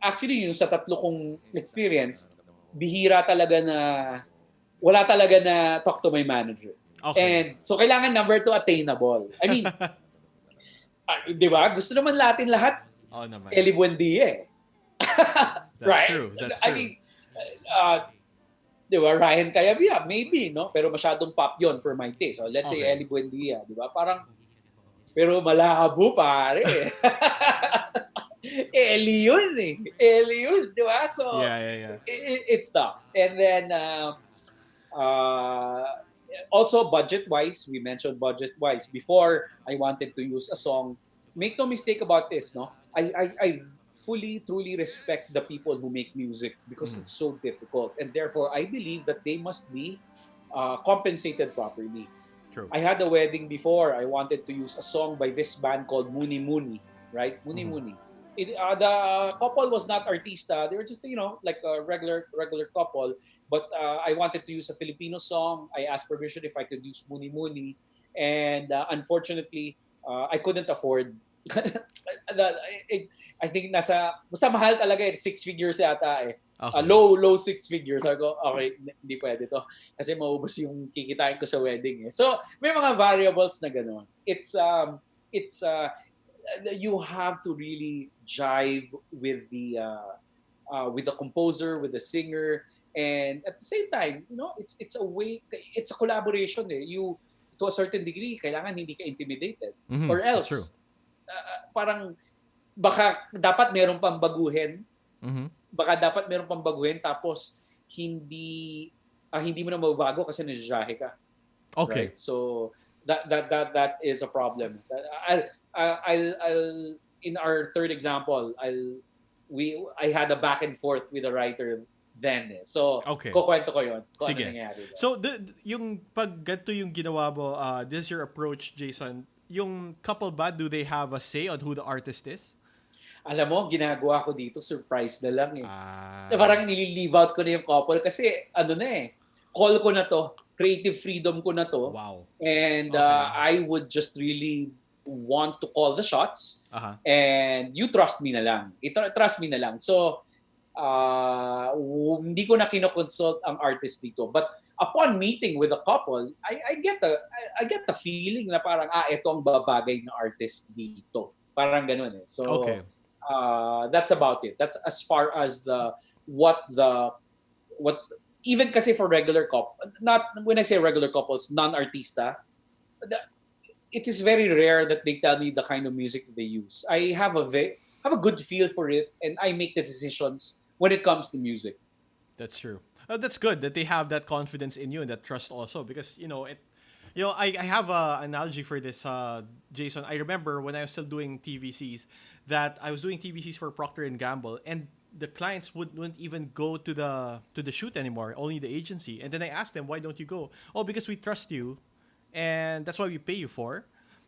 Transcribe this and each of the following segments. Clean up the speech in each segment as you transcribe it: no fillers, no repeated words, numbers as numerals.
Actually, yung sa tatlo kong experience, bihira talaga na, wala talaga na talk to my manager. Okay. And so kailangan number 2 attainable. I mean, di ba? Gusto naman natin lahat Oo naman. Eli Buendia eh. That's right? true. That's I true. mean, di ba? Ryan Cayabia, maybe, no? Pero masyadong pop yon for my taste. So let's say Okay. Eli Buendia, di ba? Parang, pero malabo pare. Eli yun eh. Eli yun, di ba? So, Yeah. it's tough. And then, also budget-wise, we mentioned budget-wise. Before I wanted to use a song, make no mistake about this, no? I fully, truly respect the people who make music because it's so difficult. And therefore, I believe that they must be compensated properly. True. I had a wedding before. I wanted to use a song by this band called Muni Muni, right? Muni Muni. The couple was not artista. They were just, like a regular couple. But I wanted to use a Filipino song. I asked permission if I could use Muni Muni. And unfortunately, I couldn't afford. I think basta mahal talaga eh. 6 figures yata eh. Okay. Low 6 figures. Sabi ko, okay, hindi pwede to. Kasi maubos yung kikitain ko sa wedding eh. So, may mga variables na gano'n. It's you have to really jive with the composer, with the singer, and at the same time, it's a way, it's a collaboration eh. You, to a certain degree, kailangan hindi ka intimidated. Or else, true. Parang baka dapat meron pang baguhin. Baka dapat meron pang baguhin tapos hindi mo na mababago kasi najajahe ka. Okay. Right? So that is a problem. I'll in our third example, I had a back and forth with a writer then. So, okay. kukwento ko yun. Sige. Ano nangyari. So, yung pag ganito yung ginawa mo, this is your approach, Jason, yung couple ba, do they have a say on who the artist is? Alam mo, ginagawa ko dito, surprise na lang eh. Parang nili-leave out ko na yung couple kasi call ko na to, creative freedom ko na to. Wow. And I would just really want to call the shots. And you trust me na lang. Trust me na lang. So, hindi ko na kinoconsult ang artist dito. But upon meeting with a couple, I get the feeling na parang, ito ang babagay na artist dito. Parang ganun eh. So, okay. That's about it. That's as far as what even kasi for regular couple, not when I say regular couples, non-artista, it is very rare that they tell me the kind of music that they use. I have a good feel for it, and I make the decisions when it comes to music. That's true. That's good that they have that confidence in you and that trust also, because I have an analogy for this, Jason. I remember when I was still doing TVCs, that I was doing TVCs for Procter & Gamble, and the clients wouldn't even go to the shoot anymore, only the agency. And then I asked them, why don't you go? Oh, because we trust you, and that's why we pay you for.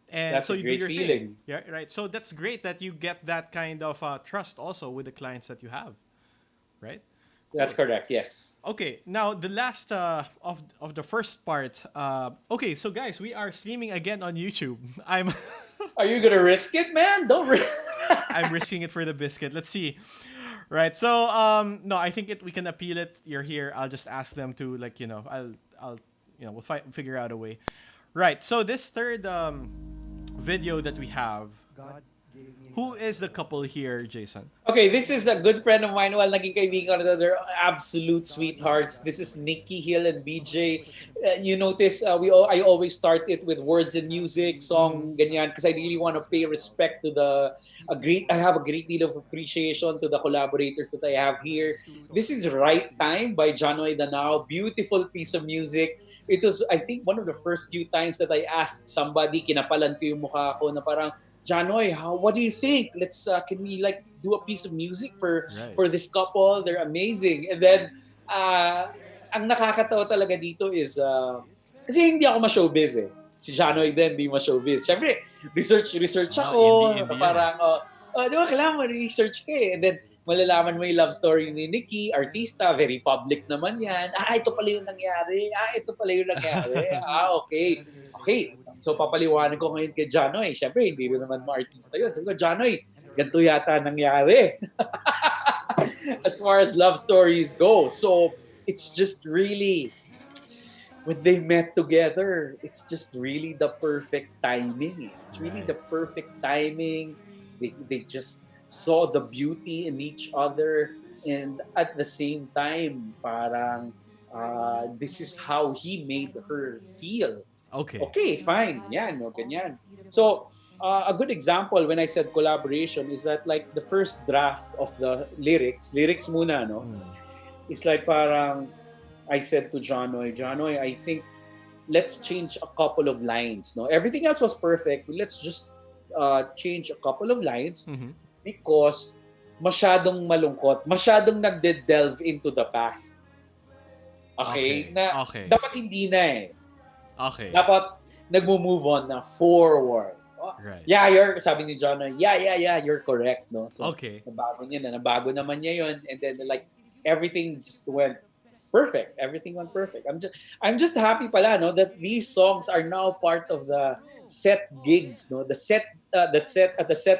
And that's so a you great do your feeling. thing. Yeah, right. So that's great that you get that kind of trust also with the clients that you have, right? Cool. That's correct. Yes. Okay. Now the last of the first part. Okay. So guys, we are streaming again on YouTube. Are you gonna risk it, man? Don't risk. I'm risking it for the biscuit. Let's see. Right. So no, I think we can appeal it. You're here. I'll just ask them to I'll we'll figure out a way. Right. So this third video that we have. Who is the couple here, Jason? Okay, this is a good friend of mine. Well, naging kaibigan ko, they're absolute sweethearts. This is Nikki Hill and BJ. You notice I always start it with words and music, song, ganyan, because I really want to pay respect to I have a great deal of appreciation to the collaborators that I have here. This is Right Time by Janoy Danao. Beautiful piece of music. It was, I think, one of the first few times that I asked somebody, kinapalan ko yung mukha ko na parang, Janoy, what do you think? Can we do a piece of music for this couple? They're amazing. And then, ang nakakatawa talaga dito is, kasi hindi ako ma-showbiz eh. Si Janoy din, hindi ma-showbiz. Siyempre, research ako. Indie parang, di ba, kailangan ma-research ka eh. And then, malalaman mo yung love story ni Nikki, artista, very public naman yan. Ito pala yung nangyari. Ito pala yung nangyari. Okay. Okay. So, papaliwanag ko ngayon kay Janoy. Siyempre, hindi rin naman ma-artista yun. Sabi ko, Janoy, ganito yata nangyari. As far as love stories go. So, it's just really, when they met together, it's just really the perfect timing. It's really Right. the perfect timing. They just saw the beauty in each other, and at the same time, parang this is how he made her feel. Okay. Okay, fine. Yan, no, ganyan. So, a good example when I said collaboration is that like the first draft of the lyrics muna, no? Mm. It's like parang I said to Jonoy, I think let's change a couple of lines. No, everything else was perfect. Let's just change a couple of lines Mm-hmm. because masyadong malungkot, masyadong nagde-delve into the past. Okay? Okay. Na Okay. dapat hindi na eh. Okay. Dapat nagmo-move on na forward. Oh, Right. yeah, sabi ni John, you're correct, no? So, Okay. nabago naman niya yun. And then, like, everything just went perfect. Everything went perfect. I'm just happy pala, no, that these songs are now part of the set gigs, no? The set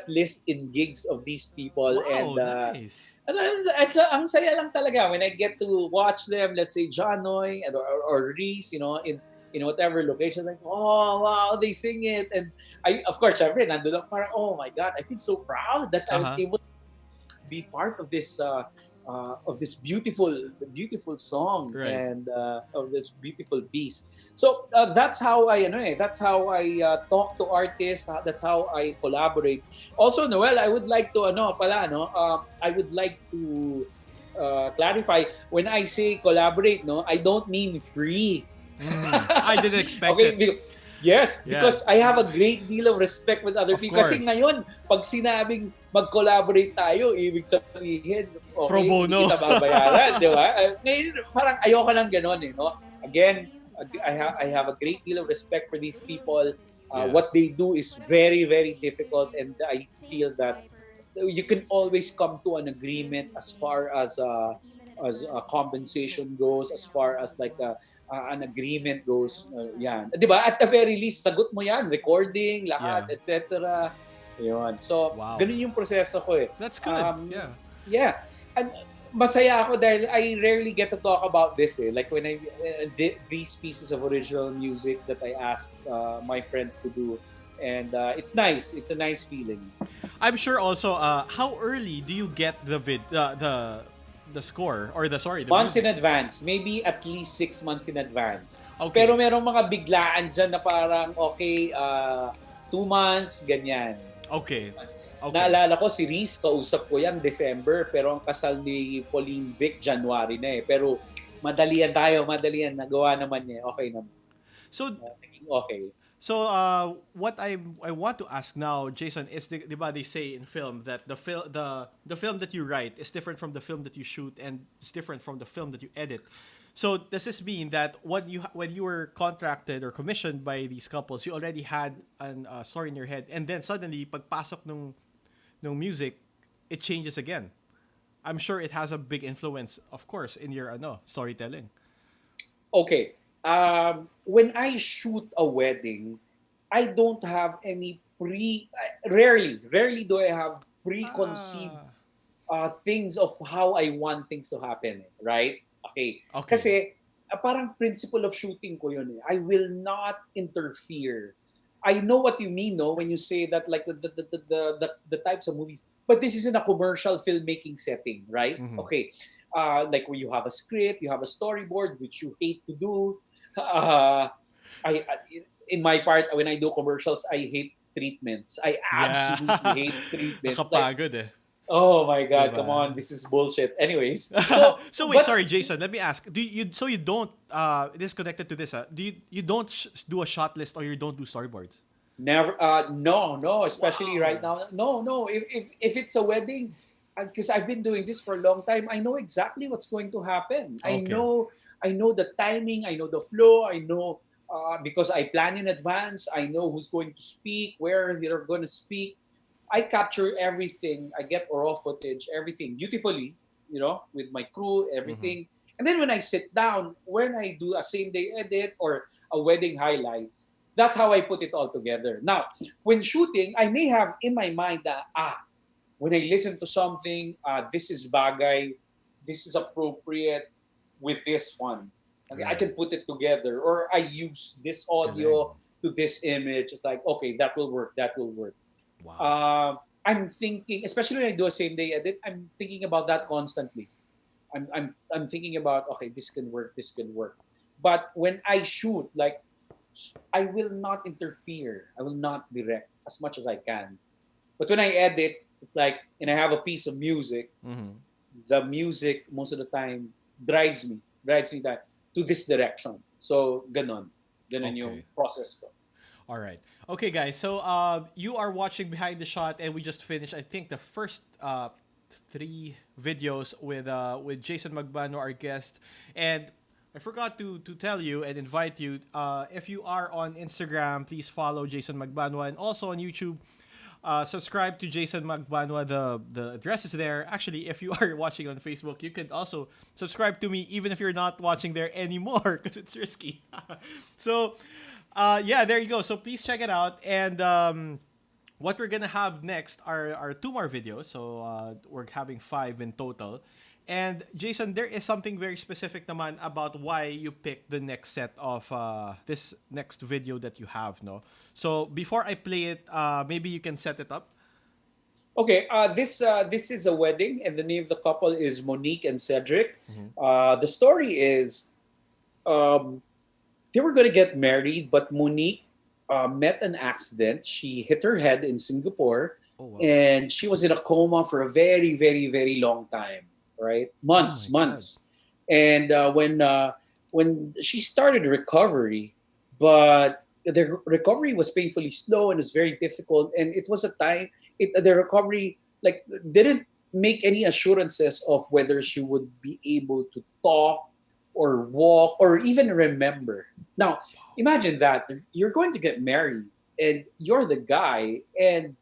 list in gigs of these people. And, Wow, nice. ang saya lang talaga when I get to watch them, let's say Janoy or Reese, in whatever location, like, oh, wow, they sing it. And I, of course, syempre, nandun ako parang, oh my God, I feel so proud that I was Uh-huh. able to be part of this beautiful song Right. and of this beautiful piece. So that's how I talk to artists. That's how I collaborate. Also, Noel, I would like to I would like to clarify when I say collaborate. No, I don't mean free. I didn't expect Okay, it. yes, Yeah. because I have a great deal of respect with other Of people. Kasi course. ngayon, pag sinabing mag-collaborate tayo, ibig sabihin, Pro okay, hindi bono. kita babayaran, di ba? Ngayon, parang ayoko lang ganon, no? Again, I have a great deal of respect for these people. Yeah. What they do is very, very difficult, and I feel that you can always come to an agreement as far as compensation goes, as far as like an agreement goes. Yan. 'Di ba? At the very least, sagot mo yan, recording, Yeah. lahat, etc. Yun. So, Wow. ganun yung proseso ko eh. That's good. Yeah. Yeah. And masaya ako dahil I rarely get to talk about this eh. Like when I did these pieces of original music that I asked my friends to do. And it's nice. It's a nice feeling. I'm sure also how early do you get the score or the Months music? in advance. Maybe at least 6 months in advance. Okay. Pero merong mga biglaan dyan na parang, okay, 2 months, ganyan. Okay. Okay. Naalala ko, si Reese, kausap ko yan December, pero ang kasal ni Pauline Vic, January na eh. Pero madalian, nagawa naman niya. Okay naman. So Okay. So what I want to ask now, Jason, is diba they say in film that the film that you write is different from the film that you shoot and it's different from the film that you edit. So does this mean that when you were contracted or commissioned by these couples, you already had an story in your head, and then suddenly pagpasok nung music, it changes again? I'm sure it has a big influence, of course, in your storytelling. Okay. When I shoot a wedding, I don't have any rarely do I have preconceived Ah, things of how I want things to happen, right? Okay. okay. Kasi parang principle of shooting ko yun eh. I will not interfere. I know what you mean, no, when you say that like the types of movies, but this is in a commercial filmmaking setting, right? Mhm. Okay. Like where you have a script, you have a storyboard, which you hate to do. Uh, in my part, when I do commercials, I hate treatments. I Yeah. absolutely hate treatments. Like, Nakapagod eh. oh my God, come Diba? on, this is bullshit. Anyways, so So wait, but sorry, Jason. Let me ask. Do you so you don't it is connected to this? You don't do a shot list or you don't do storyboards? never, no, especially right Wow. now, no. If it's a wedding, because I've been doing this for a long time, I know exactly what's going to happen. Okay. I know the timing, I know the flow, I know because I plan in advance. I know who's going to speak, where they're going to speak. I capture everything. I get raw footage, everything beautifully, with my crew, Mm-hmm. everything. And then when I sit down, when I do a same day edit or a wedding highlights, that's how I put it all together. Now, when shooting, I may have in my mind that, when I listen to something, this is bagay, this is appropriate with this one. Okay, I Right. can put it together, or I use this Galing. audio to this image. It's like, okay, that will work. That will work. Wow. Uh, I'm thinking, especially when I do a same day edit, I'm thinking about that constantly. I'm thinking about, okay, this can work, this can work. But when I shoot, like, I will not interfere. I will not direct as much as I can. But when I edit, it's like, and I have a piece of music, Mm-hmm. the music most of the time drives me that to this direction. So ganon yung Okay. process ko. All right. Okay, guys. So you are watching Behind the Shot, and we just finished, I think, the first three videos with Jason Magbanua, our guest. And I forgot to tell you and invite you. If you are on Instagram, please follow Jason Magbanua, and also on YouTube. Subscribe to Jason Magbanua. The address is there. Actually, if you are watching on Facebook, you can also subscribe to me, even if you're not watching there anymore, because it's risky. So, yeah, there you go. So please check it out. And what we're gonna have next are two more videos. So we're having five in total. And Jason, there is something very specific naman about why you picked the next set of this next video that you have, no? So before I play it, maybe you can set it up. Okay, this is a wedding, and the name of the couple is Monique and Cedric. Mm-hmm. The story is, um, they were going to get married, but Monique met an accident. She hit her head in Singapore, Oh wow. and she was in a coma for a very, very, very long time, right? Oh my god. Months. And when she started recovery, but the recovery was painfully slow and was very difficult. And it was a time, the recovery like didn't make any assurances of whether she would be able to talk or walk or even remember. Now, imagine that you're going to get married and you're the guy, and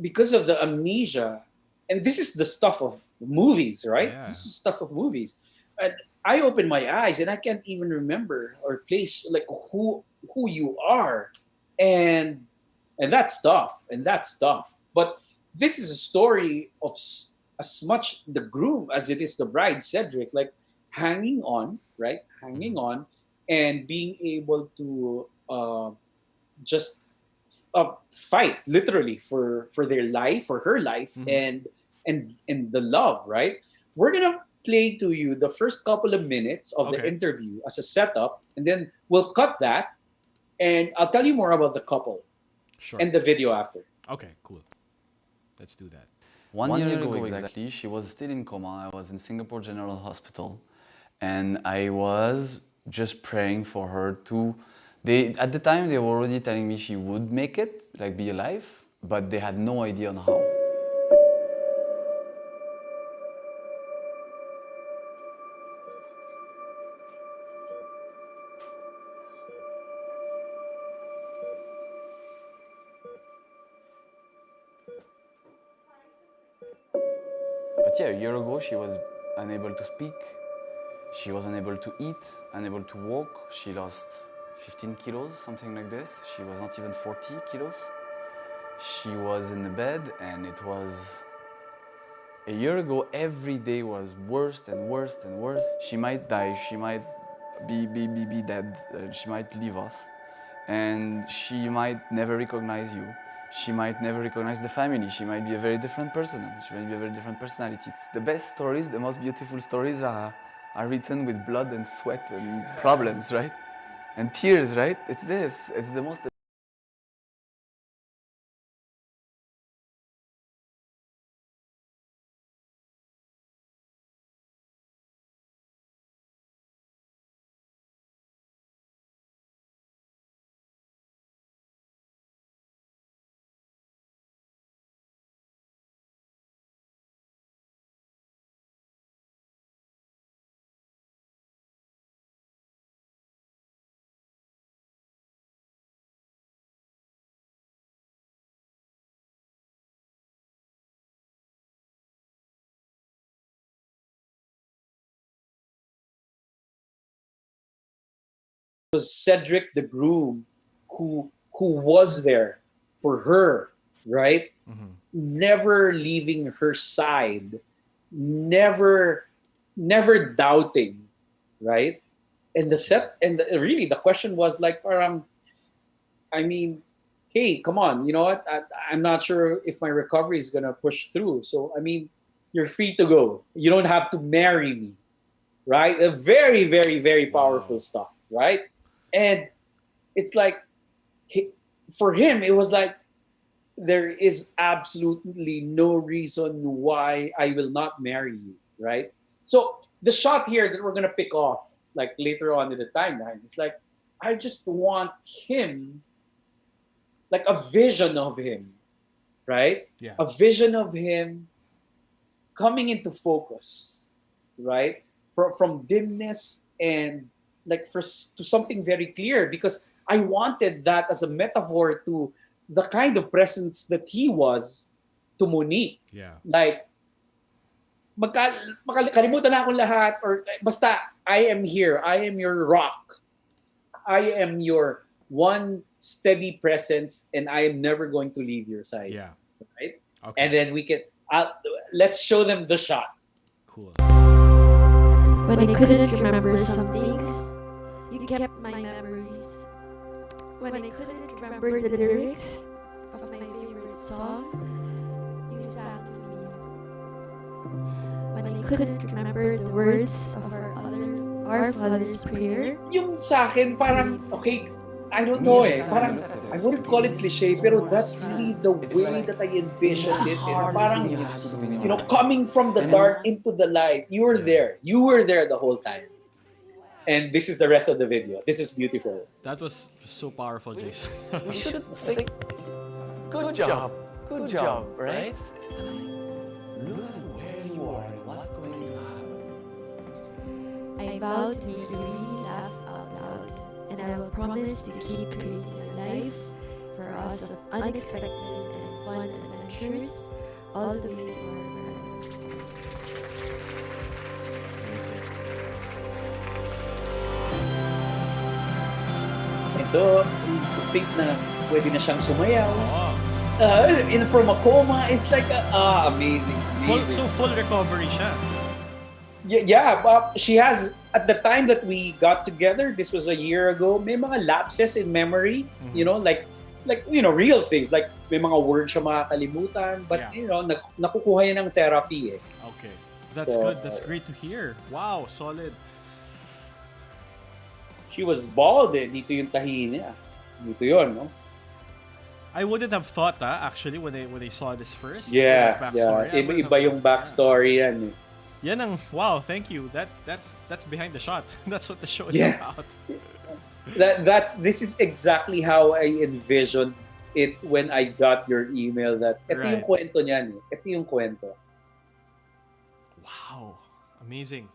because of the amnesia, and this is the stuff of movies, right? Yeah. This is stuff of movies. And I open my eyes and I can't even remember or place like who you are, and that's tough, and that's tough. But this is a story of as much the groom as it is the bride, Cedric, like hanging on, right? Mm-hmm. Hanging on, and being able to just fight literally for their life, for her life, Mm-hmm. and the love, right? We're gonna play to you the first couple of minutes of the Okay. interview as a setup, and then we'll cut that, and I'll tell you more about the couple Sure. and the video after. Okay. Cool. Let's do that. 1 year ago exactly, she was still in coma. I was in Singapore General Hospital, and I was just praying for her to. They at the time they were already telling me she would make it, like be alive, but they had no idea on how. But yeah, a year ago she was unable to speak. She was unable to eat, unable to walk. She lost 15 kilos, something like this. She was not even 40 kilos. She was in the bed, and it was a year ago. Every day was worse and worse and worse. She might die. She might be dead. She might leave us, and she might never recognize you. She might never recognize the family. She might be a very different person. She might be a very different personality. The best stories, the most beautiful stories are written with blood and sweat and problems, right? And tears, right? It's this. It's the most was Cedric the groom who was there for her, right? Never leaving her side, never never doubting, right? And really the question was like, I mean, hey, come on, you know what? I'm not sure if my recovery is gonna push through. So I mean, you're free to go. You don't have to marry me, right? A very, very, very powerful stuff, right? And it's like he, for him, it was like there is absolutely no reason why I will not marry you, right? So the shot here that we're gonna pick off, like later on in the timeline, it's like I just want him, like a vision of him, right? Yeah. A vision of him coming into focus, right? From dimness and like to something very clear, because I wanted that as a metaphor to the kind of presence that he was to Monique. Yeah. Like, kalimutan na akong lahat, or basta, I am here. I am your rock. I am your one steady presence, and I am never going to leave your side. Yeah. Right? Okay. And then let's show them the shot. Cool. When I couldn't remember some things, you kept my memories. When I couldn't remember the lyrics of my favorite song, you sang to me. When I couldn't remember the words of our Father's prayer, Yung sa akin, parang, okay, I don't know parang, I wouldn't call it cliche, pero that's really the way that I envisioned it. And parang, you know, coming from the dark into the light, you were there. You were there the whole time. And this is the rest of the video. This is beautiful. That was so powerful, Jason. We should say, good job, right? Look at where you are and what's going to happen. I vowed to make you really laugh out loud, and I will promise to keep creating a life for us of unexpected and fun adventures all the way to our forever. Ito, to think na pwede na siyang sumayaw. Oh. From a coma, it's like, amazing. Full recovery siya. Yeah, she has, at the time that we got together, this was a year ago, may mga lapses in memory, you know, like you know, real things, like may mga words siya makakalimutan, but Yeah. you know, nakukuha yan ng therapy eh. Okay. That's good. That's great to hear. Wow, solid. She was bald eh, dito yung tahi niya. Dito yun, no? I wouldn't have thought actually when I saw this first. Yeah, that yeah. backstory. I wouldn't Iba have yung thought, backstory yan eh. yeah. Yan ang, wow, thank you. That's behind the shot. That's what the show is Yeah. about. This is exactly how I envisioned it when I got your email that ito yung Right. kwento niyan eh. Ito yung kwento. Wow. Amazing.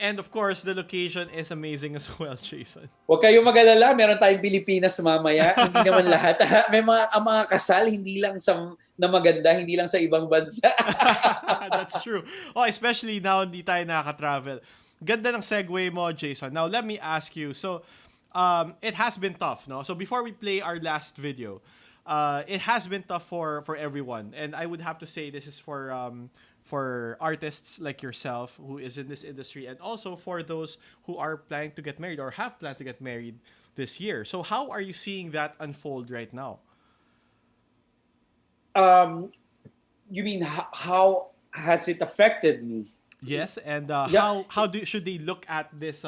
And of course, the location is amazing as well, Jason. Huwag kayong mag-alala, meron tayong Pilipinas mamaya. Hindi naman lahat. May ang mga kasal, hindi lang na maganda, hindi lang sa ibang bansa. That's true. Oh, especially now hindi tayo nakaka-travel. Ganda ng segue mo, Jason. Now, let me ask you. So, it has been tough, no? So, before we play our last video, it has been tough for everyone. And I would have to say this is for artists like yourself who is in this industry, and also for those who are planning to get married or have planned to get married this year. So how are you seeing that unfold right now? You mean how has it affected me? Yes, and Yeah. how should they look at this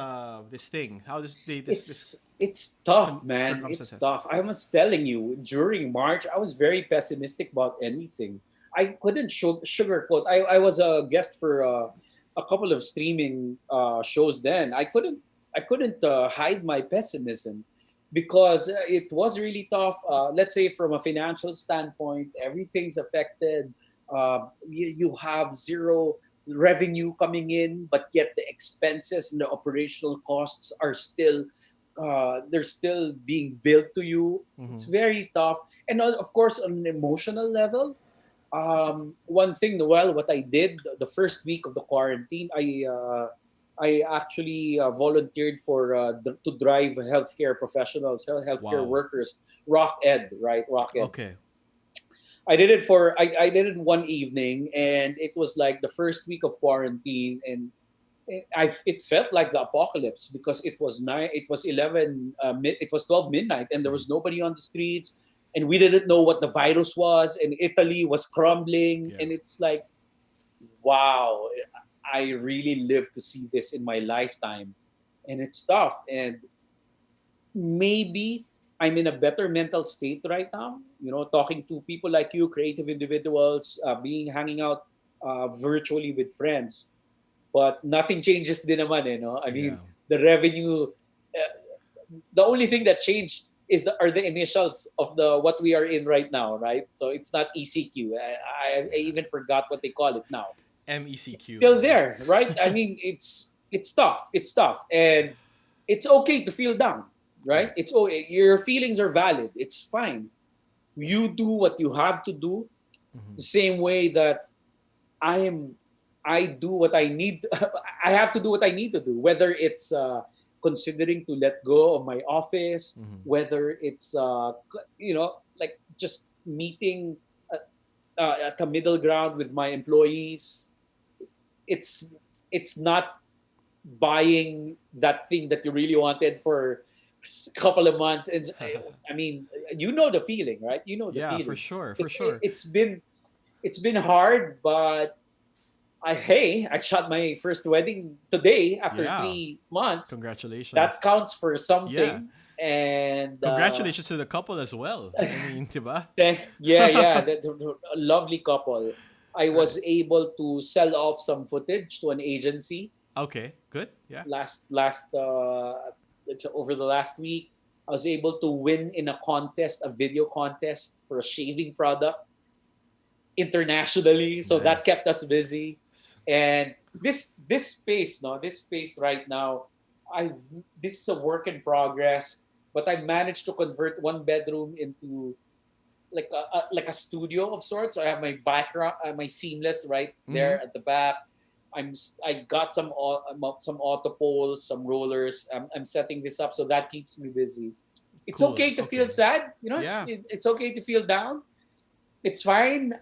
thing? How does It's tough, man. It's circumstances. tough. I was telling you, during March, I was very pessimistic about anything. I couldn't sugarcoat. I was a guest for a couple of streaming shows then. I couldn't hide my pessimism because it was really tough. Let's say from a financial standpoint, everything's affected. You have zero revenue coming in, but yet the expenses and the operational costs are still they're still being billed to you. Mhm. It's very tough, and of course on an emotional level. One thing, Noel, what I did the first week of the quarantine, I actually volunteered for to drive healthcare professionals, healthcare Wow. workers, Rock Ed, right? Rock Ed. Okay. I did it one evening, and it was like the first week of quarantine, and it felt like the apocalypse because it was it was 12 midnight, and there Mhm. was nobody on the streets, and we didn't know what the virus was, and Italy was crumbling, Yeah. and it's like, wow, I really lived to see this in my lifetime, and it's tough, and maybe I'm in a better mental state right now. You know, talking to people like you, creative individuals, being hanging out virtually with friends. But nothing changes din naman, eh, no? I mean, Yeah. the revenue, the only thing that changed is are the initials of the what we are in right now, right? So it's not ECQ. I Yeah. even forgot what they call it now. It's MECQ. still Yeah. there, right? I mean, it's tough. It's tough, and it's okay to feel down, right? Right. It's okay. Your feelings are valid. It's fine. You do what you have to do Hmm. the same way that I am. I do what I need. I have to do what I need to do. Whether it's considering to let go of my office, Hmm. whether it's like just meeting at a middle ground with my employees. It's it's not buying that thing that you really wanted for a couple of months, and I mean, you know the feeling, right? You know the Yeah, for feeling. sure. For it, sure. it's been hard, but I shot my first wedding today after Yeah. 3 months. Congratulations. That counts for Yeah. something. And Congratulations to the couple as well. I mean, diba? yeah, a lovely couple. I Right. was able to sell off some footage to an agency Okay. Good. Yeah. last it's over the last week. I was able to win in a contest, a video contest for a shaving product internationally. So that Nice. kept us busy. And this space, no, this space right now, I this is a work in progress. But I managed to convert one bedroom into like a studio of sorts. I have my background, my seamless right Mm-hmm. there at the back. I got some auto poles, some rollers. I'm setting this up, so that keeps me busy. It's Cool. okay to feel Okay. sad, you know. Yeah. It's okay to feel down. It's fine.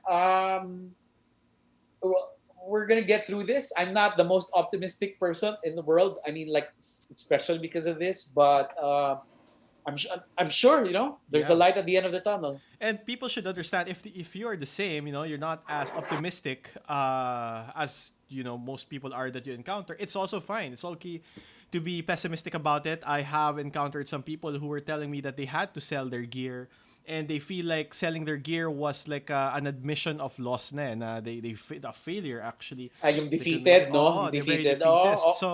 We're gonna get through this. I'm not the most optimistic person in the world. I mean, like especially because of this, but I'm sure there's a Yeah. light at the end of the tunnel. And people should understand if you're the same, you're not as optimistic as most people are that you encounter. It's also fine. It's okay to be pessimistic about it. I have encountered some people who were telling me that they had to sell their gear, and they feel like selling their gear was like an admission of loss na, na a failure actually. Yung Like, defeated, no? oh, Yung they're very defeated. Oh, defeatist. oh. So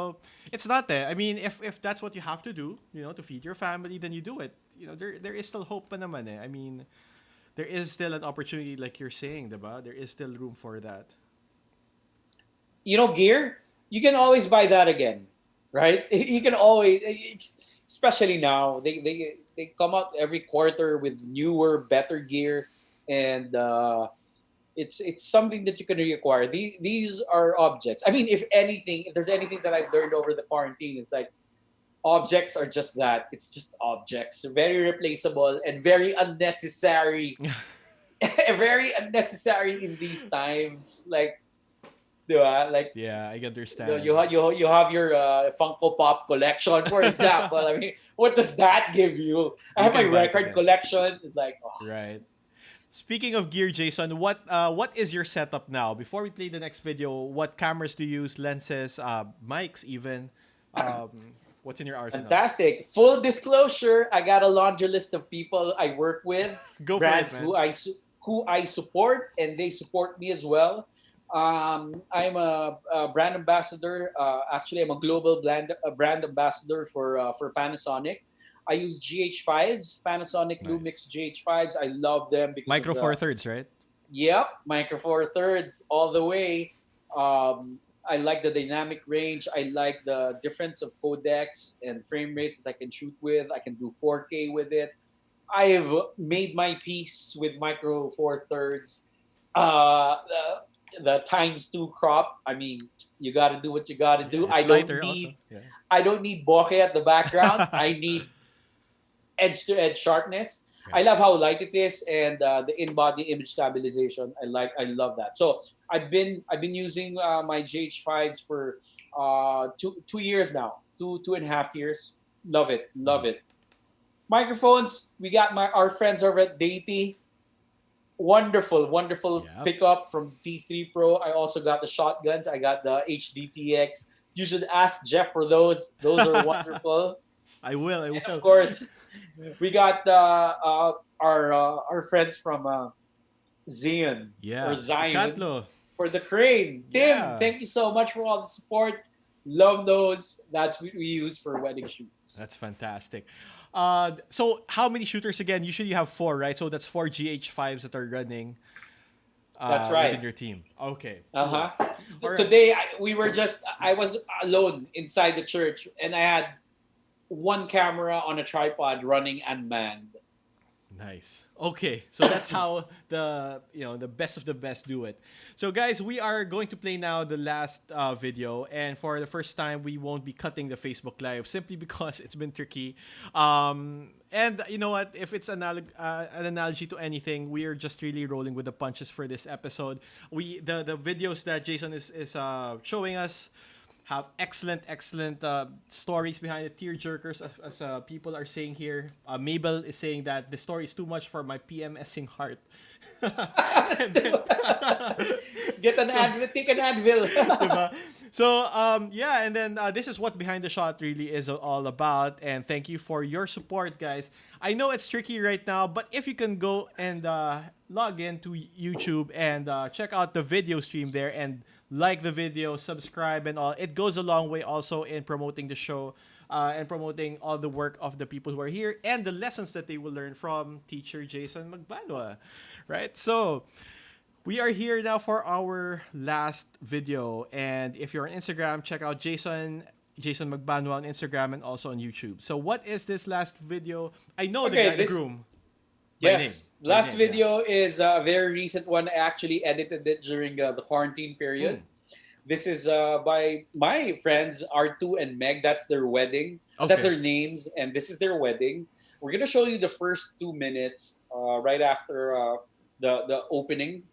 it's not there. I mean, if that's what you have to do, to feed your family, then you do it. There is still hope pa naman eh. I mean, there is still an opportunity, like you're saying, diba? There is still room for that. Gear, you can always buy that again, right? You can always, especially now, they come out every quarter with newer, better gear, and it's something that you can reacquire. These are objects. I mean, if anything, if there's anything that I've learned over the quarantine, is like objects are just that. It's just objects, very replaceable and very unnecessary. Very unnecessary in these times. Like, diba? Like, Yeah, I you, understand. you have your Funko Pop collection, for example. I mean, what does that give you? I You have my can buy it record again. collection. It's like, oh, Right. Speaking of gear, Jason, what is your setup now? Before we play the next video, what cameras do you use, lenses, mics, even? What's in your arsenal? fantastic. Full disclosure, I got a laundry list of people I work with, Go for it, brands man. who I support, and they support me as well. I'm a brand ambassador. Actually, I'm a global brand ambassador for Panasonic. I use GH5s, Panasonic Nice. Lumix GH5s. I love them because of Micro the Four Thirds, right? Yep, Micro Four Thirds all the way. I like the dynamic range. I like the difference of codecs and frame rates that I can shoot with. I can do 4K with it. I have made my peace with Micro Four Thirds. the times 2 crop. I mean, you got to do what you got to do. Yeah, it's lighter also. Yeah. I don't need bokeh at the background. I need edge to edge sharpness. I Right. love how light it is, and the in body image stabilization. I love that. So I've been using my GH5s for 2 years now, 2.5 years. Love it, love Mhm. it. Microphones, we got our friends over at Deity. Wonderful, wonderful Yep. pickup from T3 Pro. I also got the shotguns. I got the HDTX. You should ask Jeff for those. Those are wonderful. I will. I And of will. course, we got our friends from Zion or Yeah. Zion Katlo. for the crane. Tim, Yeah. thank you so much for all the support. Love those. That's what we use for wedding shoots. That's fantastic. So how many shooters again? Usually you have four, right? So that's four GH5s that are running That's within right. your team. Okay, cool. Uh-huh. All right. Today I was alone inside the church, and I had one camera on a tripod running unmanned. Nice. Okay, so that's how the best of the best do it. So guys, we are going to play now the last video, and for the first time, we won't be cutting the Facebook Live simply because it's been tricky. And you know what? If it's an analogy to anything, we are just really rolling with the punches for this episode. The videos that Jason is showing us have excellent stories behind the tear jerkers, as people are saying here. Mabel is saying that the story is too much for my PMSing heart. And then- Get an Advil, take an Advil. Diba? So yeah, and then this is what Behind the Shot really is all about, and thank you for your support, guys. I know it's tricky right now, but if you can go and log in to YouTube and check out the video stream there and like the video, subscribe and all, it goes a long way also in promoting the show and promoting all the work of the people who are here and the lessons that they will learn from teacher Jason Magbanua, right? So we are here now for our last video, and if you're on Instagram, check out Jason Magbanua on Instagram and also on YouTube. So what is this last video? I know the Okay, guy, the groom. By name. Yes, By last name, yeah. video is a very recent one. I actually edited it during the quarantine period. Mm. This is by my friends R2 and Meg. That's their wedding. That's Okay. their names, and this is their wedding. We're gonna show you the first 2 minutes right after the opening,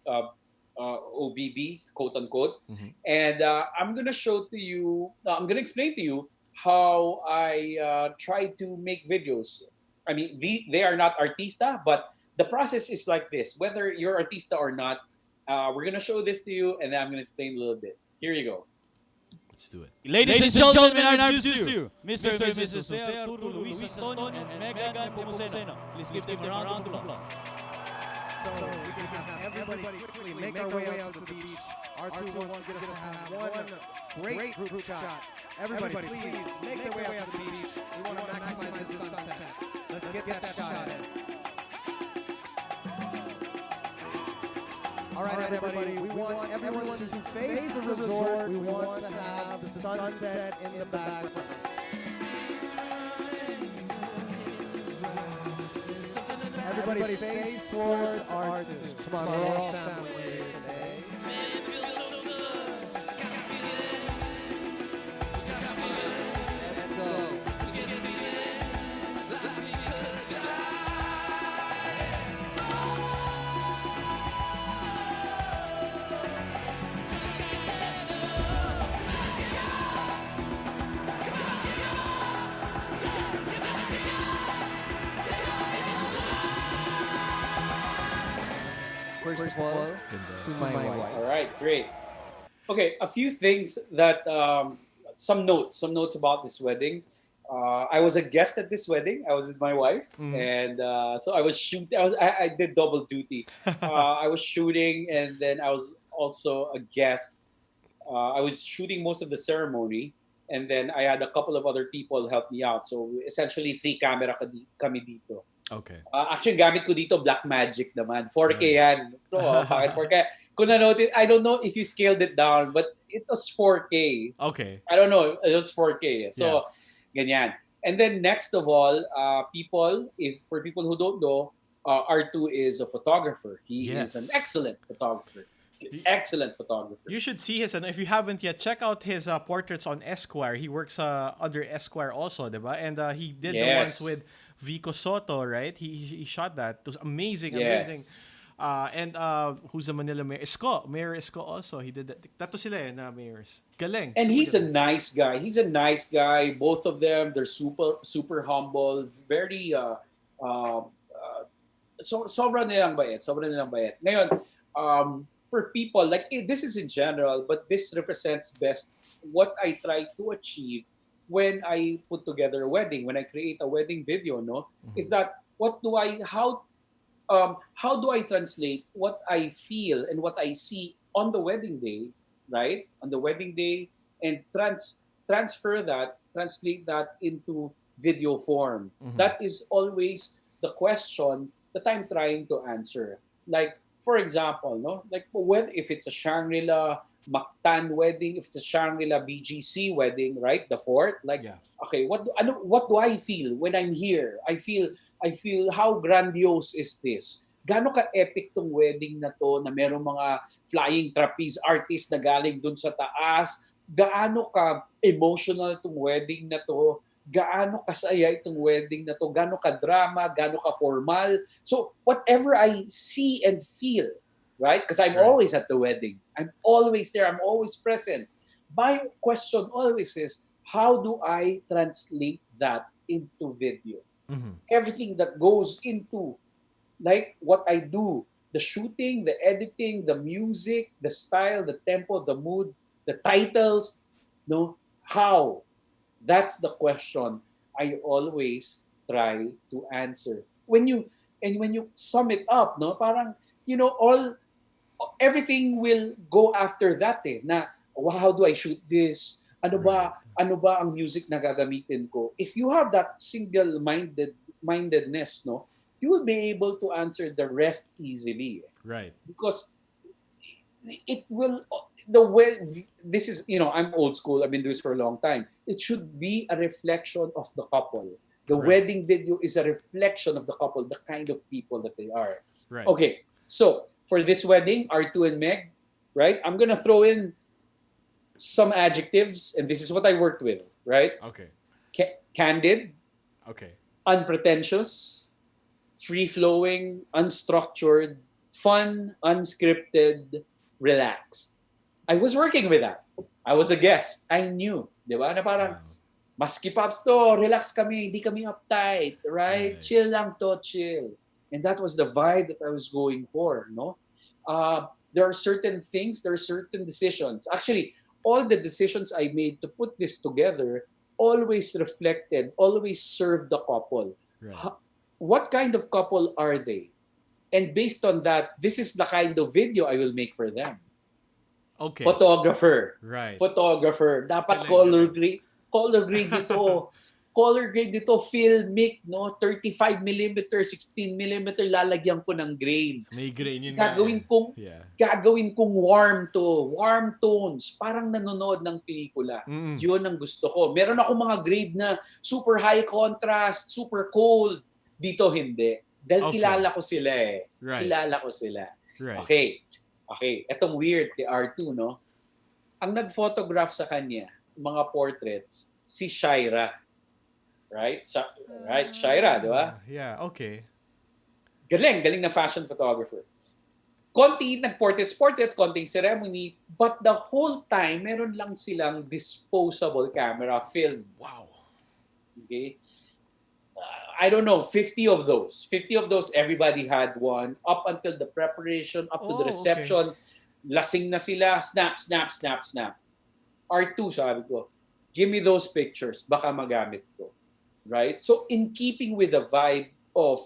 OBB, quote unquote. Mhm. And I'm gonna show to you. I'm gonna explain to you how I try to make videos. I mean, they are not artista, but the process is like this. Whether you're artista or not, we're gonna show this to you, and then I'm gonna explain a little bit. Here you go. Let's do it. Ladies and gentlemen, I introduce you, Mr. and Mrs. Jose Arturo Luis Antonio and Megan Nepomuceno. Please give them a round of applause. So we can have everybody quickly make our way out to the beach. R2 wants to get us to have one great group shot. Everybody, please make their way out to the beach. We want to maximize this sunset. Let's get that shot in. All right, everybody. We want everyone to face the resort. We want to have the sunset in the background. Everybody face towards R2. Come on, we're all family here today. Let's go. First of all, to my wife. All right, great. Okay, a few things that some notes about this wedding. I was a guest at this wedding. I was with my wife, and so I was shooting. I did double duty. I was shooting, and then I was also a guest. I was shooting most of the ceremony, and then I had a couple of other people help me out. So essentially, 3 camera kami dito. Okay. Actually, gamit ko dito Blackmagic naman. 4K yan. So, bakit 4K? Kung nanotin, I don't know if you scaled it down, but it was 4K. Okay. I don't know. It was 4K. So, ganyan. And then next of all, for people who don't know, R2 is a photographer. He is an excellent photographer. Excellent photographer. You should see his, and if you haven't yet, check out his portraits on Esquire. He works under Esquire also, diba? And he did the ones Yes. with Vico Soto, right? He shot that. It was amazing, amazing. Yes. And who's the Manila mayor? Mayor Isko also. He did that. Tato sila na mayors. Galing. And Super he's a galing. nice guy. He's a nice guy. Both of them, they're super humble, very sobrang nilang bait. Sobrang nilang bait. Ngayon, for people, like this is in general, but this represents best what I try to achieve when I put together a wedding, when I create a wedding video, no? Is that how do I translate what I feel and what I see on the wedding day, right? On the wedding day, and translate that into video form. That is always the question that I'm trying to answer. Like, for example, no, like whether if it's a Shangri-La Mactan wedding, if it's a Shangri-La BGC wedding, right? The fort, like, Yeah. okay, what do I feel when I'm here? I feel how grandiose is this? Gaano ka epic tong wedding na to na merong mga flying trapeze artists na galing dun sa taas? Gaano ka emotional tong wedding na to? Gaano kasaya itong wedding na to? Gaano ka drama? Gaano ka formal? So whatever I see and feel, right? Because I'm Right. always at the wedding. I'm always there. I'm always present. My question always is, how do I translate that into video? Everything that goes into like what I do, the shooting, the editing, the music, the style, the tempo, the mood, the titles, no, how? That's the question I always try to answer. When you sum it up, no, parang all everything will go after that na how do I shoot this? Ano ba ang music na gagamitin ko? If you have that mindedness, no, you will be able to answer the rest easily. Right. Because it will the way this is, I'm old school, I've been doing this for a long time. It should be a reflection of the couple. The Right. wedding video is a reflection of the couple, the kind of people that they are. Right. Okay, so for this wedding, R2 and Meg, right? I'm gonna throw in some adjectives, and this is what I worked with, right? Okay. Candid, Okay. unpretentious, free-flowing, unstructured, fun, unscripted, relaxed. I was working with that. I was a guest. I knew, di ba? Na parang, maski pops to, relax kami, hindi kami uptight, right? Right. Chill lang to, chill. And that was the vibe that I was going for, no? There are certain things, there are certain decisions. Actually, all the decisions I made to put this together always reflected, always served the couple. Right. What kind of couple are they? And based on that, this is the kind of video I will make for them. Okay. Photographer. Right. Photographer. Dapat Galing, color galing. grade. Color grade dito. Color grade dito, filmic, no? 35mm, 16mm, lalagyan ko ng grain. May grain yun nga Gagawin eh. kong Yeah. gagawin kong warm tones, parang nanonood ng pelikula. Mm. Yun ang gusto ko. Meron ako mga grade na super high contrast, super cold. Dito hindi. Dahil Okay. kilala ko sila eh. Right. Kilala ko sila. Right. Okay. Etong weird kay R2, no? Ang nag-photograph sa kanya, mga portraits, si Shaira. Right? Shaira, di ba? Yeah, okay. Galing na fashion photographer. Konti nag-portraits, konting ceremony, but the whole time, meron lang silang disposable camera film. Wow. Okay? I don't know, 50 of those. 50 of those, everybody had one. Up until the preparation, up to the Oh, reception, lasing na sila, snap. R2, sabi ko, give me those pictures, baka magamit ko. Right? So, in keeping with the vibe of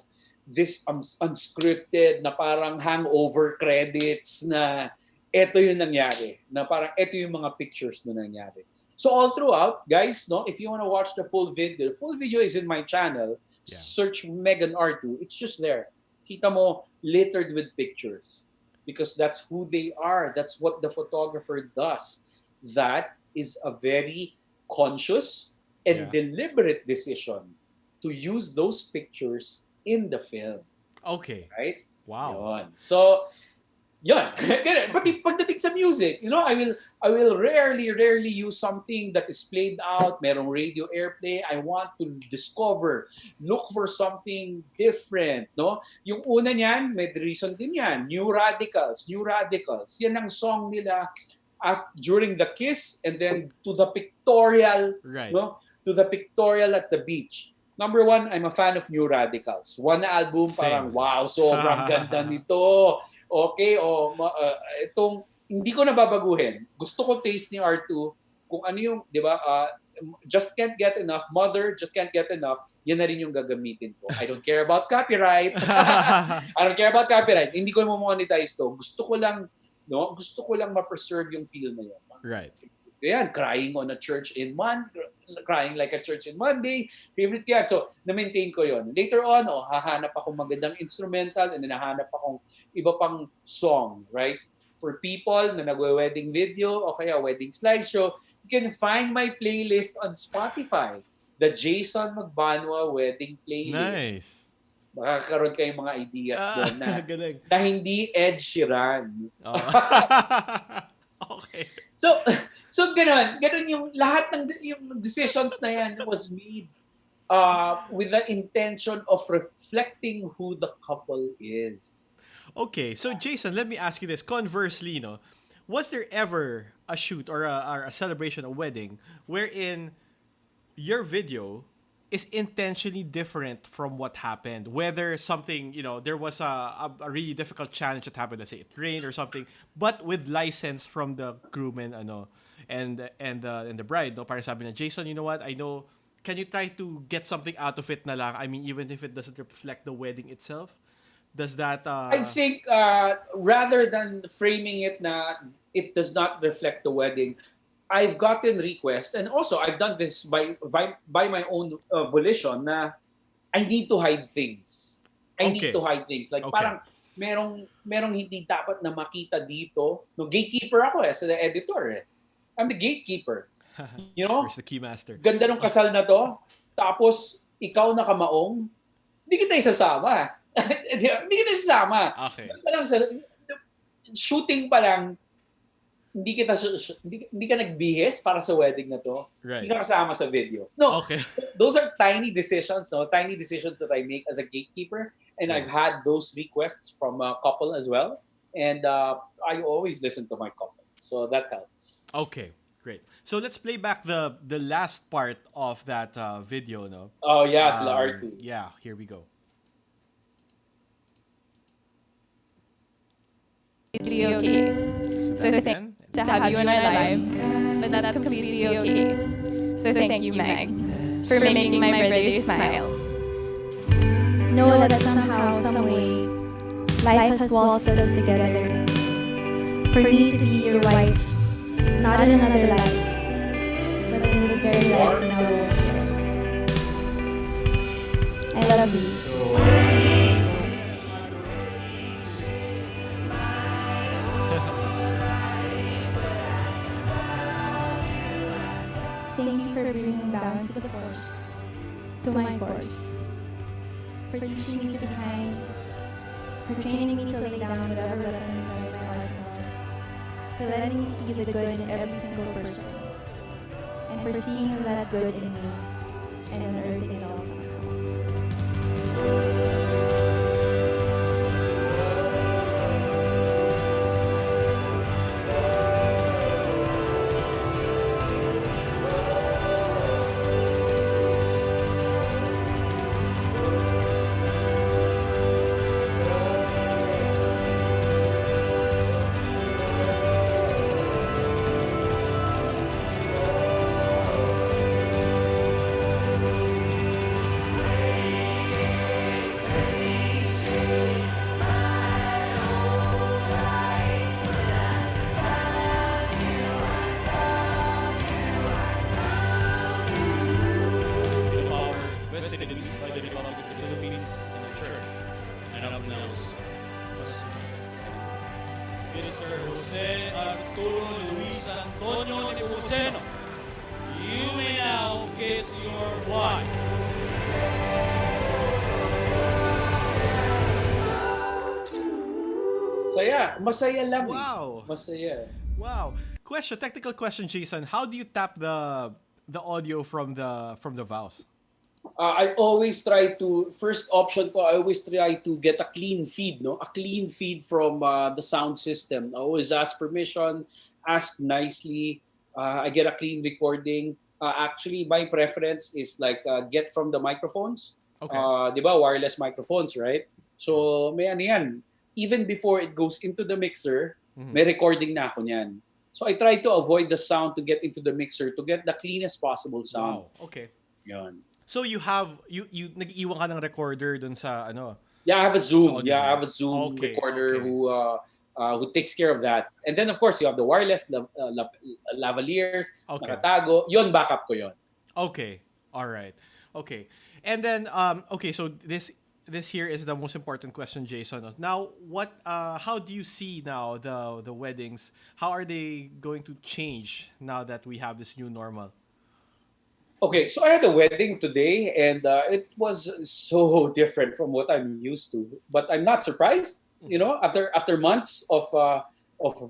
this unscripted na parang hangover credits na eto yung nangyari. Na parang eto yung mga pictures na nangyari. So all throughout, guys, no, if you want to watch the full video is in my channel. Yeah. Search Megan R2. It's just there. Kita mo, littered with pictures. Because that's who they are. That's what the photographer does. That is a very conscious and deliberate decision to use those pictures in the film. Okay. Right? Wow. Yun. So, Yan. Ganun. Pati pagdating sa music, I will rarely use something that is played out, merong radio airplay. I want to look for something different, no? Yung una niyan, may reason din yan. New Radicals. Yan ang song nila during the kiss and then to the pictorial, Right. no? To the pictorial at the beach. Number one, I'm a fan of New Radicals. One album, parang Same. wow, sobrang ganda nito. Okay, itong hindi ko nababaguhin. Gusto ko taste ni R2 kung ano yung, 'di ba? Just can't get enough. Mother, just can't get enough. Yan na rin yung gagamitin ko. I don't care about copyright. I don't care about copyright. Hindi ko mo-monetize to. Gusto ko lang ma-preserve yung feel na yun. Right. Yan, crying like a church in Monday. Favorite yan. So, na-maintain ko yon. Later on, hahanap akong magandang instrumental and then hahanap akong iba pang song, right? For people na nagwe-wedding video o kaya wedding slideshow, you can find my playlist on Spotify. The Jason Magbanua Wedding Playlist. Nice. Makakaroon kayong mga ideas doon Galing. na hindi Ed Sheeran. Oh. Okay. So ganun yung lahat ng yung decisions na yan was made with the intention of reflecting who the couple is. Okay, so Jason, let me ask you this. Conversely, was there ever a shoot or a celebration, a wedding, wherein your video is intentionally different from what happened? Whether something, there was a really difficult challenge that happened, let's say it rained or something, but with license from the groom and the bride, no? Parang sabi na, Jason, you know what? I know, can you try to get something out of it na lang? I mean, even if it doesn't reflect the wedding itself? Does that... I think rather than framing it na it does not reflect the wedding, I've gotten requests, and also I've done this by my own volition na I need to hide things. Need to hide things. Like parang merong hindi dapat na makita dito. No, gatekeeper ako as the editor. I'm the gatekeeper. Where's the keymaster? Ganda ng kasal na to. Tapos ikaw na kamaong, hindi kita isasama. Hindi kita isasama. Okay. Shooting pa lang, hindi ka nagbihis para sa wedding na to. Right. Hindi ka kasama sa video. No. Okay. So those are tiny decisions, tiny decisions that I make as a gatekeeper, and I've had those requests from a couple as well, and I always listen to my couple, so that helps. Okay, great. So let's play back the last part of that video, no? Oh yeah, sila R2. Yeah, here we go. Completely okay. So thank to have you in our lives, but that's completely okay. So thank you, Meg, for making my birthday smile. Know that somehow, some way, life has waltzed us together. For me to be your wife, not in another life, but in this very life now. I love you. Thank you for bringing balance to the force, to my course, for teaching me to be kind, for training me to lay down whatever weapons are in my arsenal, for letting me see the good in every single person, and for seeing that good in me and unearthing it all somehow. Mr. Jose Arturo Luis Antonio Nepomuceno, you may now kiss your wife. So yeah, Masaya lang eh. Wow. Masaya. Wow. Technical question, Jason. How do you tap the audio from the valves? I always try to, first option ko, I always try to get a clean feed, no? A clean feed from the sound system. I always ask permission, ask nicely. I get a clean recording. Actually, my preference is like get from the microphones. Okay. Di ba? Wireless microphones, right? So, may ano yan. Even before it goes into the mixer, may recording na ako niyan. So, I try to avoid the sound to get into the mixer to get the cleanest possible sound. Wow. Okay. Yun. So you have you nag-iwan ka ng recorder dun sa ano? Yeah, I have a Zoom. So, Yeah, I have a Zoom okay, recorder okay. who takes care of that. And then of course you have the wireless lavaliers, Okay. nakatago. Yon backup ko yon. Okay. All right. Okay. And then okay, so this here is the most important question, Jason. Now, how do you see now the weddings? How are they going to change now that we have this new normal? Okay, so I had a wedding today, and it was so different from what I'm used to. But I'm not surprised. You know, after months of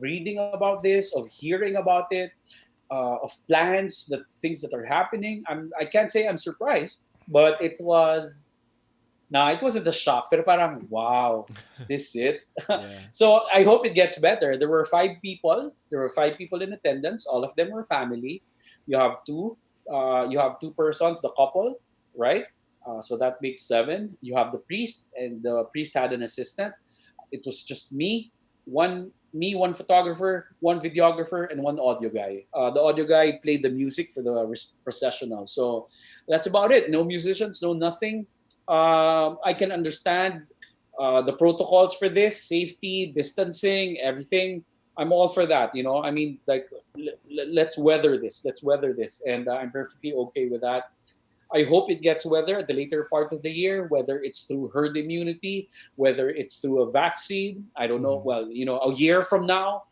reading about this, of hearing about it, of plans, the things that are happening, I can't say I'm surprised, but it was. Nah, it wasn't a shock. Pero parang, wow, is this it? Yeah. So I hope it gets better. There were 5 people. There were 5 people in attendance. All of them were family. You have two. You have 2 persons, the couple, right? So that makes 7. You have the priest, and the priest had an assistant. It was just one photographer, 1 videographer, and 1 audio guy. The audio guy played the music for the processional. So that's about it. No musicians, no nothing. I can understand the protocols for this, safety, distancing, everything. I'm all for that, you know. I mean, like, let's weather this. Let's weather this, and I'm perfectly okay with that. I hope it gets weather at the later part of the year, whether it's through herd immunity, whether it's through a vaccine. I don't know. Well, you know, a year from now,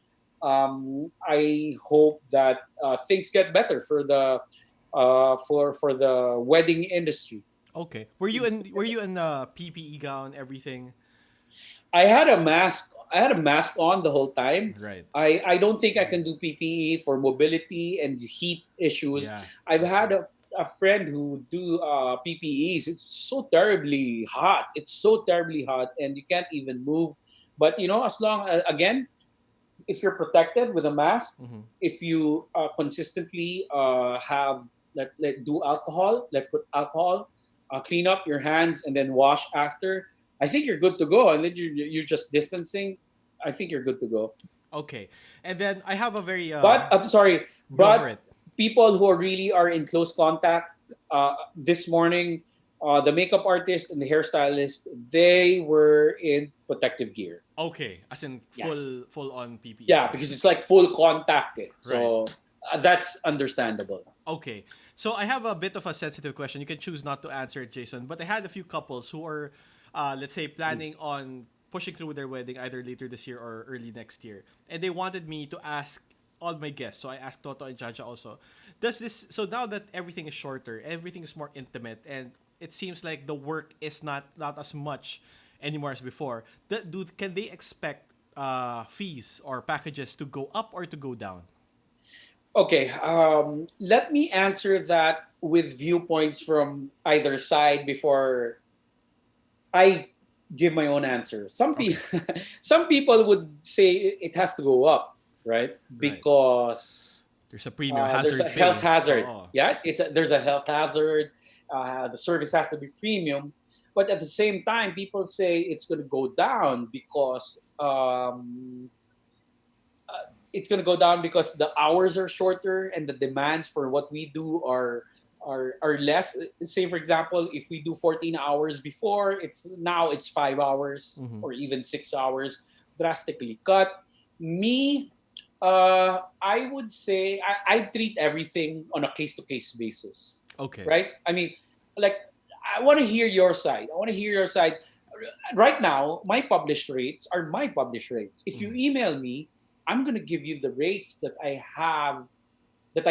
I hope that things get better for the wedding industry. Okay. Were you in PPE gown, everything? I had a mask. I had a mask on the whole time. Right. I don't think I can do PPE for mobility and heat issues. Yeah. I've had a friend who do PPEs. It's so terribly hot. It's so terribly hot, and you can't even move. But you know, as long again, if you're protected with a mask, if you consistently have let do alcohol, let put alcohol, clean up your hands, and then wash after. I think you're good to go, and then you're just distancing. I think you're good to go. Okay. And then I have a very But I'm sorry, go for but it. people who are in close contact this morning, the makeup artist and the hairstylist, they were in protective gear. Okay, as in Yeah. full on PPE. Yeah, because it's like full contact. So that's understandable. Okay. So I have a bit of a sensitive question. You can choose not to answer it, Jason. But I had a few couples who are, let's say, planning on pushing through their wedding either later this year or early next year. And they wanted me to ask all my guests. So I asked Toto and Jaja also. So now that everything is shorter, everything is more intimate, and it seems like the work is not as much anymore as before, can they expect fees or packages to go up or to go down? Okay, let me answer that with viewpoints from either side before I give my own answer. Some people would say it has to go up, right? Because there's a premium hazard. there's a health hazard. Oh. Yeah, there's a health hazard. The service has to be premium, but at the same time, people say it's going to go down because the hours are shorter and the demands for what we do are less. Say for example, if we do 14 hours before, it's 5 hours or even 6 hours, drastically cut. Me, I would say I treat everything on a case-to-case basis. Okay. Right? I mean, like, I want to hear your side. Right now, my published rates are my published rates. If you email me, I'm going to give you the rates that I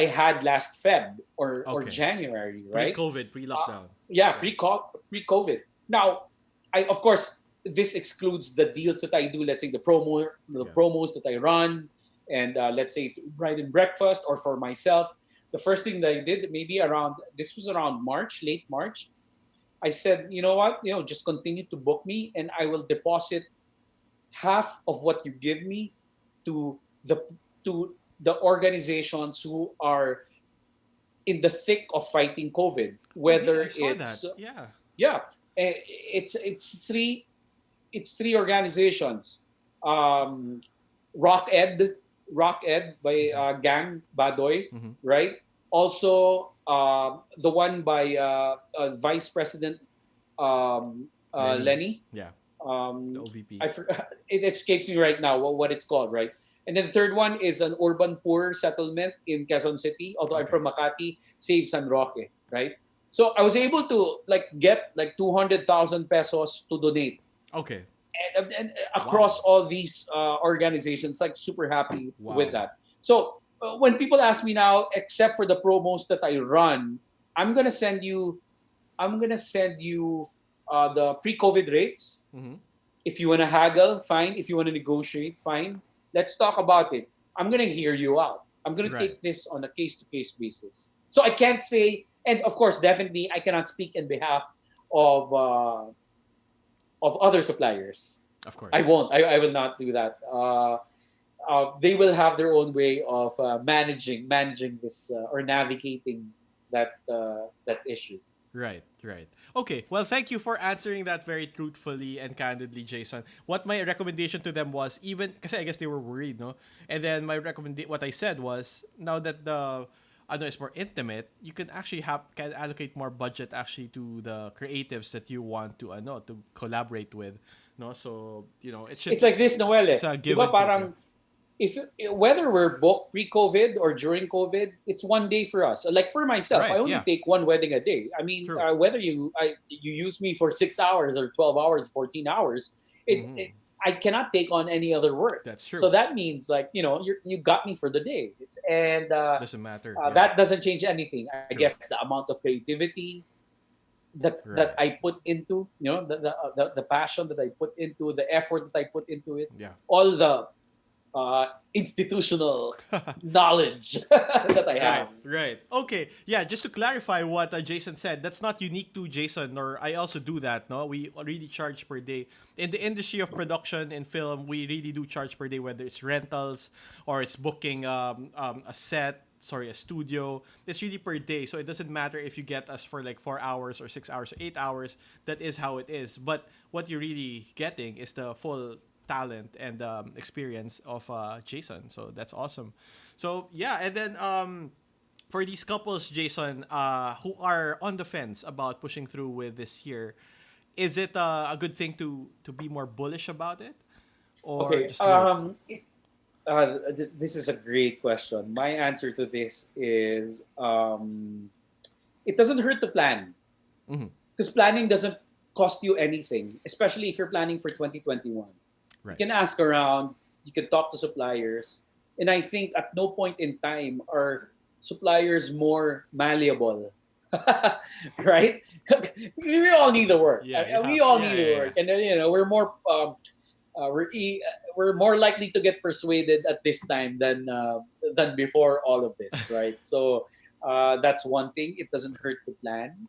had last Feb or January, right? Pre-COVID, pre-lockdown. Pre-COVID. Now, of course, this excludes the deals that I do. Let's say the promos that I run, and let's say Bride and Breakfast, or for myself. The first thing that I did, maybe this was around March, late March. I said, you know what, just continue to book me, and I will deposit half of what you give me to the to the organizations who are in the thick of fighting COVID. Oh, yeah, Whether I saw it's that. Yeah. yeah, it's three organizations. Um, Rock Ed, Rock Ed by Gang Badoy, Mm-hmm. right? Also, the one by Vice President Lenny. Lenny. Yeah. The Um, OVP. I forgot, it escapes me right now what it's called, right? And then the third one is an urban poor settlement in Quezon City. Although I'm Okay. from Makati, Save San Roque, right? So I was able to get like 200,000 pesos to donate, Okay. and across Wow. all these organizations. Like super happy with Wow. that. So when people ask me now, except for the promos that I run, I'm gonna send you. I'm gonna send you the pre-COVID rates. Mm-hmm. If you wanna haggle, fine. If you wanna negotiate, fine. Let's talk about it. I'm gonna hear you out. I'm gonna Right. take this on a case-to-case basis. So I can't say, and of course, definitely, I cannot speak in behalf of uh, of other suppliers. Of I course. won't. I will not do that. They will have their own way of managing this or navigating that issue. Right, right. Okay, well, thank you for answering that very truthfully and candidly, Jason. What my recommendation to them was, even because I guess they were worried, no? And then what I said was, now that the I know it's more intimate, you can actually can allocate more budget actually to the creatives that you want to to collaborate with, no? So it should It's like this, Noel. it's a Di give ba and take. Yeah. parang if whether we're booked pre-COVID or during COVID, it's one day for us. Like for myself, I Right. only Yeah. take one wedding a day. I mean, True. whether you use me for 6 hours or 12 hours, 14 hours, Hmm. I cannot take on any other work. That's So true. that means like you got me for the day, and Doesn't matter. Yeah. that doesn't change anything. I True. guess the amount of creativity that Right. I put into the passion that I put into the effort that I put into it, Yeah. all the institutional knowledge that I Right, have. right. Okay, yeah, just to clarify what Jason said, that's not unique to Jason, or I also do that, no? We really charge per day. In the industry of production and film, we really do charge per day, whether it's rentals or it's booking a studio. It's really per day, so it doesn't matter if you get us for like 4 hours or 6 hours or 8 hours. That is how it is. But what you're really getting is the full talent and experience of Jason. So that's awesome. So yeah, and then for these couples, Jason, who are on the fence about pushing through with this year, is it a good thing to be more bullish about it, or Okay. just wait? This is a great question. My answer to this is it doesn't hurt to plan, Hmm. because planning doesn't cost you anything, especially if you're planning for 2021. You Right. can ask around, you can talk to suppliers, and I think at no point in time are suppliers more malleable, right? We all need the work. Yeah, you We have. all Yeah, need yeah, the yeah. work, and then we're more we're more likely to get persuaded at this time than before all of this, right? So that's one thing. It doesn't hurt to plan,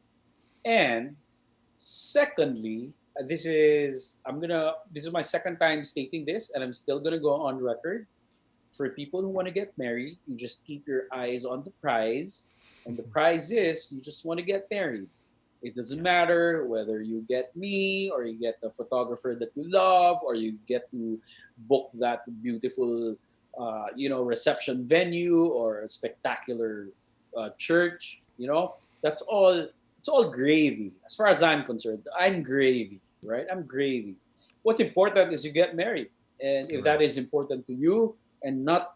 and secondly, this is my second time stating this, and I'm still gonna go on record. For people who want to get married, you just keep your eyes on the prize, and the prize is you just want to get married. It doesn't Yeah. matter whether you get me or you get the photographer that you love or you get to book that beautiful, reception venue or a spectacular church. That's all. It's all gravy. As far as I'm concerned, I'm gravy, right? I'm gravy. What's important is you get married, and if that Right. is important to you, and not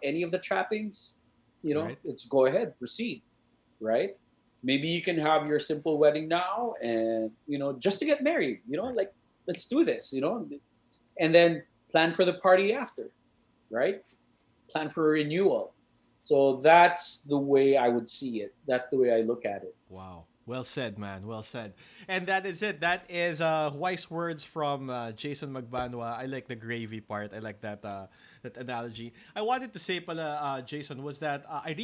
any of the trappings, Right. let's go ahead, proceed, right? Maybe you can have your simple wedding now, and just to get married, Right. like let's do this, and then plan for the party after, right? Plan for a renewal. So that's the way I would see it. That's the way I look at it. Wow. Well said, man. Well said. And that is it. That is wise words from Jason Magbanua. I like the gravy part. I like that analogy. I wanted to say pala, Jason, was that I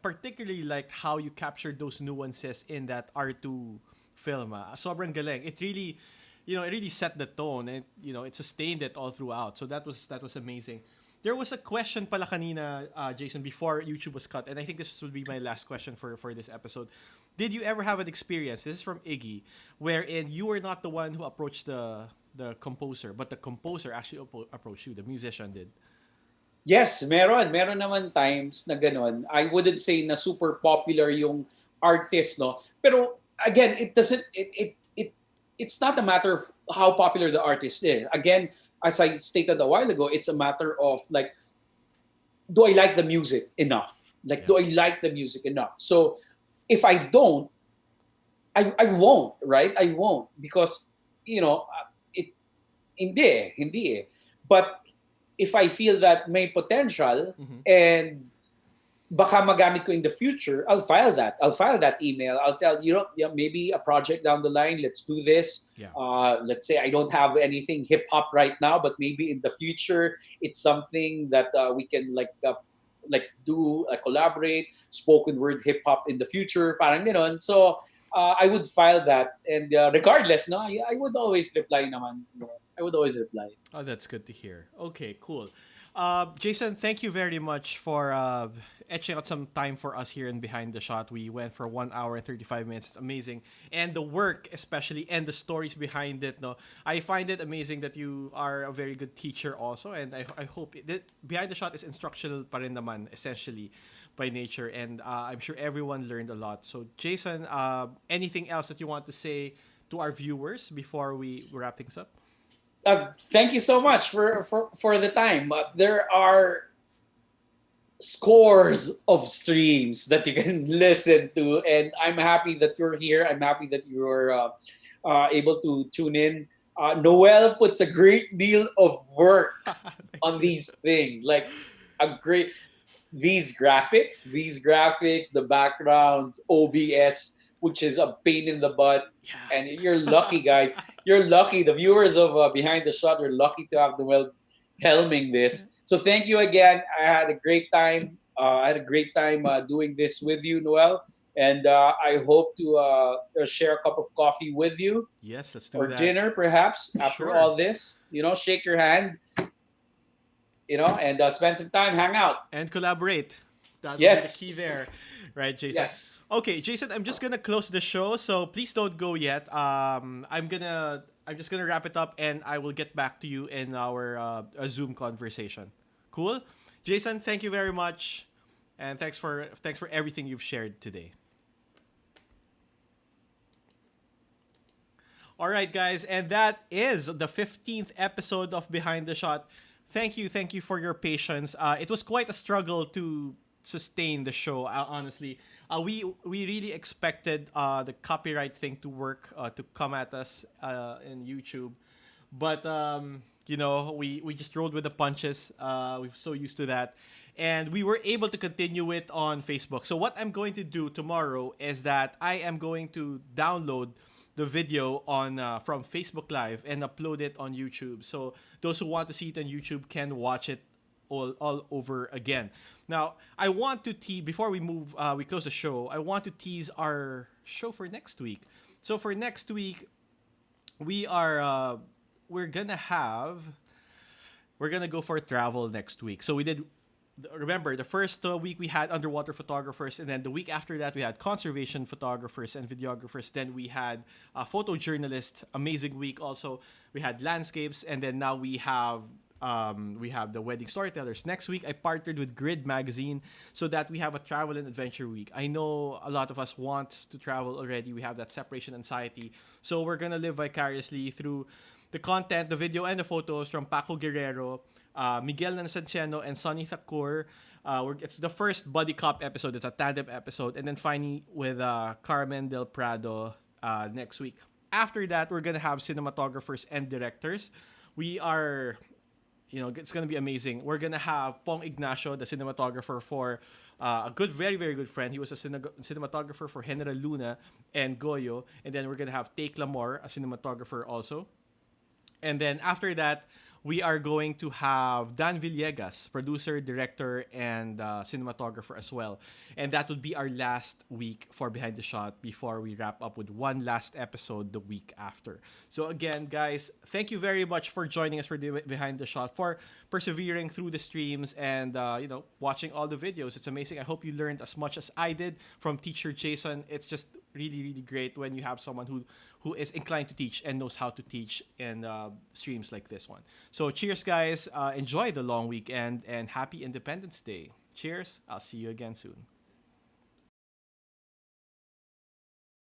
particularly like how you captured those nuances in that R2 film. Sobrang galing. It really, it really set the tone, and it sustained it all throughout. So that was amazing. There was a question pala kanina, Jason, before YouTube was cut, and I think this will be my last question for this episode. Did you ever have an experience? This is from Iggy, wherein you were not the one who approached the composer, but the composer actually approached you. The musician did. Yes, meron. Meron naman times na ganun. I wouldn't say na super popular yung artist, no? Pero again, it's not a matter of how popular the artist is. Again, as I stated a while ago, it's a matter of like, do I like the music enough? Like, do I like the music enough? So if I don't, I won't, right? I won't because, it hindi eh. But if I feel that may potential and baka magamit ko in the future, I'll file that. I'll file that email. I'll tell, maybe a project down the line, let's do this. Yeah. Let's say I don't have anything hip hop right now, but maybe in the future, it's something that we can do, collaborate, spoken word hip hop in the future, parang ganon. So I would file that, and regardless, no, I would always reply naman. I would always reply. Oh, that's good to hear. Okay, cool. Jason, thank you very much for etching out some time for us here in Behind the Shot. We went for 1 hour and 35 minutes. It's amazing. And the work, especially, and the stories behind it. No, I find it amazing that you are a very good teacher also. And I hope that Behind the Shot is instructional pa rin naman, essentially, by nature. And I'm sure everyone learned a lot. So, Jason, anything else that you want to say to our viewers before we wrap things up? Thank you so much for the time. There are scores of streams that you can listen to, and I'm happy that you're here. I'm happy that you're able to tune in. Noel puts a great deal of work on these things, like these graphics, the backgrounds, OBS, which is a pain in the butt. Yeah. And you're lucky, guys. You're lucky. The viewers of Behind the Shot are lucky to have Noel helming this. So thank you again. I had a great time. Doing this with you, Noel. And I hope to share a cup of coffee with you. Yes, let's do or that. Or dinner, perhaps, after all this. Shake your hand. And spend some time, hang out. And collaborate. That yes. will be the key there. Right, Jason? Yes. Okay, Jason, I'm just gonna close the show, so please don't go yet. I'm just gonna wrap it up, and I will get back to you in our Zoom conversation. Cool, Jason. Thank you very much, and thanks for everything you've shared today. All right, guys, and that is the 15th episode of Behind the Shot. Thank you for your patience. It was quite a struggle to sustain the show, honestly. We really expected the copyright thing to work, to come at us in YouTube, but we just rolled with the punches. We're so used to that, and we were able to continue it on Facebook. So what I'm going to do tomorrow is that I am going to download the video on from Facebook Live and upload it on YouTube. So those who want to see it on YouTube can watch it all over again. Now, I want to tease, before we close the show, I want to tease our show for next week. So for next week, we're gonna go for travel next week. So remember, the first week we had underwater photographers, and then the week after that we had conservation photographers and videographers. Then we had photojournalists, amazing week also. We had landscapes, and then now we have the wedding storytellers. Next week, I partnered with Grid Magazine so that we have a travel and adventure week. I know a lot of us want to travel already. We have that separation anxiety. So we're going to live vicariously through the content, the video, and the photos from Paco Guerrero, Miguel Nansanciano, and Sonny Thakur. It's the first Buddy Cop episode. It's a tandem episode. And then finally with Carmen Del Prado next week. After that, we're going to have cinematographers and directors. We are... it's going to be amazing. We're going to have Pong Ignacio, the cinematographer for a good, very, very good friend. He was a cinematographer for General Luna and Goyo. And then we're going to have Take Lamor, a cinematographer also. And then after that, we are going to have Dan Villegas, producer, director, and cinematographer as well. And that would be our last week for Behind the Shot before we wrap up with one last episode the week after. So again, guys, thank you very much for joining us for the Behind the Shot, for persevering through the streams and watching all the videos. It's amazing. I hope you learned as much as I did from teacher Jason. It's just really, really great when you have someone who is inclined to teach and knows how to teach in streams like this one. So cheers, guys. Enjoy the long weekend and happy Independence Day. Cheers. I'll see you again soon.